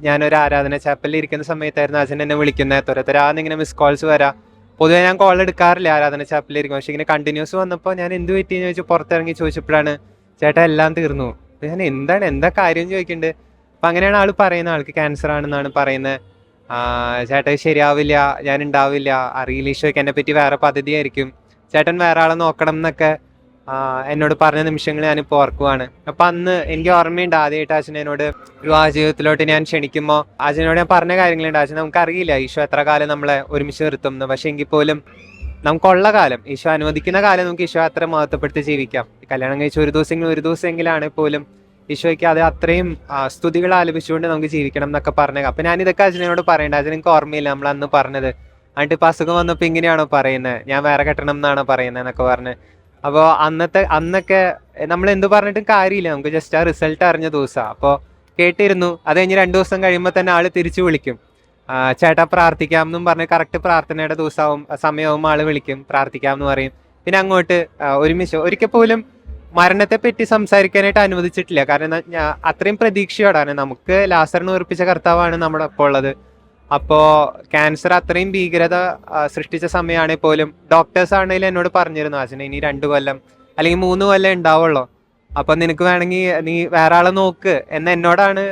ഞാനൊരു ആരാധന ചാപ്പലിൽ ഇരിക്കുന്ന സമയത്തായിരുന്നു അച്ഛൻ എന്നെ വിളിക്കുന്നത്. ഇങ്ങനെ മിസ് കോൾസ് വരാം. പൊതുവെ ഞാൻ കോൾ എടുക്കാറില്ല ആരാധന ചാപ്പലിൽ ഇരിക്കും. പക്ഷെ ഇങ്ങനെ കണ്ടിന്യൂസ് വന്നപ്പോൾ ഞാൻ എന്ത് പറ്റിയെന്ന് ചോദിച്ചു പുറത്തിറങ്ങി ചോദിച്ചപ്പോഴാണ് ചേട്ടാ എല്ലാം തീർന്നു. അപ്പൊ ഞാൻ എന്താ കാര്യം ചോദിക്കുന്നുണ്ട്. അപ്പൊ അങ്ങനെയാണ് ആള് പറയുന്നത്, ആൾക്ക് ക്യാൻസർ ആണെന്നാണ് പറയുന്നത്. ചേട്ടാ ശരിയാവില്ല, ഞാൻ ഉണ്ടാവില്ല, അറിയില്ല, ഈശോയ്ക്ക് എന്നെ പറ്റി വേറെ പദ്ധതിയായിരിക്കും, ചേട്ടൻ വേറെ ആളെ നോക്കണം എന്നൊക്കെ എന്നോട് പറഞ്ഞ നിമിഷങ്ങൾ ഞാനിപ്പോൾ ഓർക്കുവാണ്. അപ്പൊ അന്ന് എനിക്ക് ഓർമ്മയുണ്ട് ആദ്യമായിട്ട് അച്ഛൻ എന്നോട് വിവാഹ ജീവിതത്തിലോട്ട് ഞാൻ ക്ഷണിക്കുമ്പോൾ അച്ഛനോട് ഞാൻ പറഞ്ഞ കാര്യങ്ങളുണ്ട്. അച്ഛൻ നമുക്കറിയില്ല ഈശോ എത്ര കാലം നമ്മളെ ഒരുമിച്ച് നിർത്തും എന്ന്. പക്ഷെ എങ്കിൽ പോലും നമുക്കുള്ള കാലം, ഈശോ അനുവദിക്കുന്ന കാലം നമുക്ക് ഈശോ അത്ര മഹത്വപ്പെടുത്തി ജീവിക്കാം. കല്യാണം കഴിച്ച് ഒരു ദിവസമെങ്കിലാണെങ്കിൽ പോലും ഈശോയ്ക്ക് അത് അത്രയും സ്തുതികൾ ആലപിച്ചുകൊണ്ട് നമുക്ക് ജീവിക്കണം എന്നൊക്കെ പറഞ്ഞേക്കാം. അപ്പൊ ഞാൻ ഇതൊക്കെ അച്ഛനോട് പറയണ്ട, അച്ഛൻ എനിക്ക് ഓർമ്മയില്ല നമ്മൾ അന്ന് പറഞ്ഞത്. എന്നിട്ട് ഇപ്പൊ അസുഖം വന്നപ്പോ ഇങ്ങനെയാണോ പറയുന്നത്, ഞാൻ വേറെ കെട്ടണം എന്നാണോ പറയുന്നത് എന്നൊക്കെ പറഞ്ഞ്. അപ്പോൾ അന്നൊക്കെ നമ്മൾ എന്ത് പറഞ്ഞിട്ടും കാര്യമില്ല, നമുക്ക് ജസ്റ്റ് ആ റിസൾട്ട് അറിഞ്ഞ ദിവസമാണ്. അപ്പോൾ കേട്ടിരുന്നു. അത് കഴിഞ്ഞ് 2 ദിവസം കഴിയുമ്പോൾ തന്നെ ആള് തിരിച്ചു വിളിക്കും. ചേട്ടാ പ്രാർത്ഥിക്കാം എന്നും പറഞ്ഞ് കറക്റ്റ് പ്രാർത്ഥനയുടെ സമയവും ആള് വിളിക്കും, പ്രാർത്ഥിക്കാം എന്ന് പറയും. പിന്നെ അങ്ങോട്ട് ഒരുമിച്ച് ഒരിക്കൽ പോലും മരണത്തെ പറ്റി സംസാരിക്കാനായിട്ട് അനുവദിച്ചിട്ടില്ല. കാരണം അത്രയും പ്രതീക്ഷയോടാണ്. നമുക്ക് ലാസറിനെ ഉറപ്പിച്ച കർത്താവാണ് നമ്മുടെ ഒപ്പം ഉള്ളത്. അപ്പോ ക്യാൻസർ അത്രയും ഭീകരത സൃഷ്ടിച്ച സമയമാണെങ്കിൽ പോലും ഡോക്ടേഴ്സ് ആണെങ്കിലും എന്നോട് പറഞ്ഞിരുന്നു, അച്ഛനെ ഇനി 2 കൊല്ലം അല്ലെങ്കിൽ 3 കൊല്ലം ഉണ്ടാവുള്ളൂ, അപ്പൊ നിനക്ക് വേണമെങ്കിൽ നീ വേറെ ആളെ നോക്ക് എന്ന് എന്നോടാണ്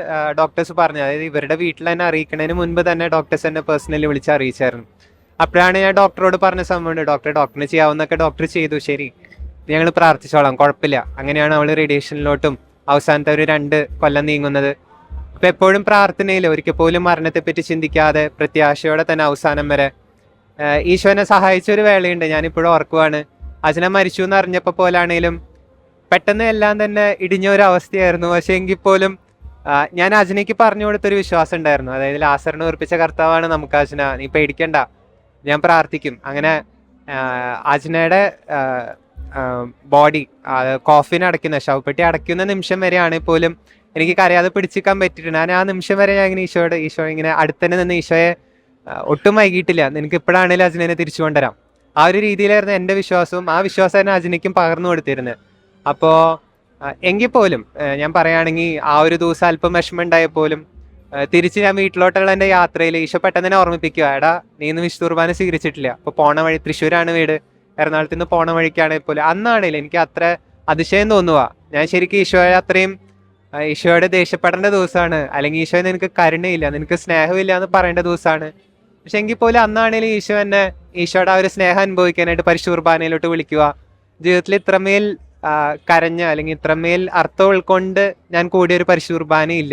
ഡോക്ടേഴ്സ് പറഞ്ഞത്. അതായത് ഇവരുടെ വീട്ടിൽ തന്നെ അറിയിക്കുന്നതിന് മുൻപ് തന്നെ ഡോക്ടേഴ്സ് എന്നെ പേഴ്സണലി വിളിച്ച് അറിയിച്ചായിരുന്നു. അപ്പോഴാണ് ഞാൻ ഡോക്ടറോട് പറഞ്ഞ സംഭവമുണ്ട്, ഡോക്ടറിന് ചെയ്യാവുന്നൊക്കെ ഡോക്ടർ ചെയ്തു, ശരി ഞങ്ങൾ പ്രാർത്ഥിച്ചോളാം, കുഴപ്പമില്ല. അങ്ങനെയാണ് അവള് റേഡിയേഷനിലോട്ടും അവസാനത്തെ ഒരു 2 കൊല്ലം നീങ്ങുന്നത്. അപ്പൊ എപ്പോഴും പ്രാർത്ഥനയിൽ ഒരിക്കൽ പോലും മരണത്തെപ്പറ്റി ചിന്തിക്കാതെ പ്രത്യാശയോടെ തന്നെ അവസാനം വരെ ഈശോനെ സഹായിച്ച ഒരു വേളയുണ്ട്, ഞാനിപ്പോഴും ഓർക്കുവാണ്. അച്ഛനെ മരിച്ചു എന്ന് അറിഞ്ഞപ്പോ പോലാണേലും പെട്ടെന്ന് എല്ലാം തന്നെ ഇടിഞ്ഞ ഒരു അവസ്ഥയായിരുന്നു. പക്ഷെ എങ്കിൽ പോലും ഞാൻ അച്ഛനേക്ക് പറഞ്ഞു കൊടുത്തൊരു വിശ്വാസം ഉണ്ടായിരുന്നു. അതായത് ലാസറിനെ ഉറപ്പിച്ച കർത്താവാണ് നമുക്ക് അച്ഛന, നീ പേടിക്കണ്ട, ഞാൻ പ്രാർത്ഥിക്കും. അങ്ങനെ അച്ഛനയുടെ ബോഡി കോഫിൻ അടയ്ക്കുന്ന ശവപ്പെട്ടി അടയ്ക്കുന്ന നിമിഷം വരെയാണെങ്കിൽ പോലും എനിക്ക് കരയാതെ പിടിച്ചിക്കാൻ പറ്റിയിട്ടുണ്ട്. ഞാൻ ആ നിമിഷം വരെ ഞാൻ ഇങ്ങനെ ഈശോ ഇങ്ങനെ അടുത്തന്നെ നിന്ന് ഈശോയെ ഒട്ടും വൈകിട്ടില്ല, നിനക്ക് ഇപ്പോഴാണേലും അജിനെ തിരിച്ചു കൊണ്ടുവരാം, ആ ഒരു രീതിയിലായിരുന്നു എൻ്റെ വിശ്വാസവും. ആ വിശ്വാസം തന്നെ അജിനയ്ക്കും പകർന്നു കൊടുത്തിരുന്നത്. അപ്പോൾ എങ്കിൽ പോലും ഞാൻ പറയുകയാണെങ്കിൽ ആ ഒരു ദിവസം അല്പം വിഷമം ഉണ്ടായാൽ പോലും തിരിച്ച് ഞാൻ വീട്ടിലോട്ടുള്ള എൻ്റെ യാത്രയിൽ ഈശോ പെട്ടെന്ന് തന്നെ ഓർമ്മിപ്പിക്കുക, എടാ നീ ഇന്ന് വിശുദ്ധ കുർബാന സ്വീകരിച്ചിട്ടില്ല. അപ്പോൾ പോണ വഴി, തൃശ്ശൂരാണ് വീട്, എറണാകുളത്ത് നിന്ന് പോണ വഴിക്കാണെങ്കിൽ പോലും അന്നാണേലും എനിക്ക് അത്ര അതിശയം തോന്നുക. ഞാൻ ശരിക്കും ഈശോയോട് ദേഷ്യപ്പെടേണ്ട ദിവസമാണ്, അല്ലെങ്കിൽ ഈശോയെ നിനക്ക് കരുണയില്ല, നിനക്ക് സ്നേഹമില്ല എന്ന് പറയേണ്ട ദിവസമാണ്. പക്ഷെ എങ്കിൽ പോലും അന്നാണേലും ഈശോയുടെ ആ ഒരു സ്നേഹം അനുഭവിക്കാനായിട്ട് പരിശുദ്ധ കുർബാനയിലോട്ട് വിളിക്കുക. ജീവിതത്തിൽ ഇത്രമേൽ കരഞ്ഞ അല്ലെങ്കിൽ ഇത്രമേൽ അർത്ഥം ഉൾക്കൊണ്ട് ഞാൻ കൂടിയൊരു പരിശുദ്ധ കുർബാനയില്ല.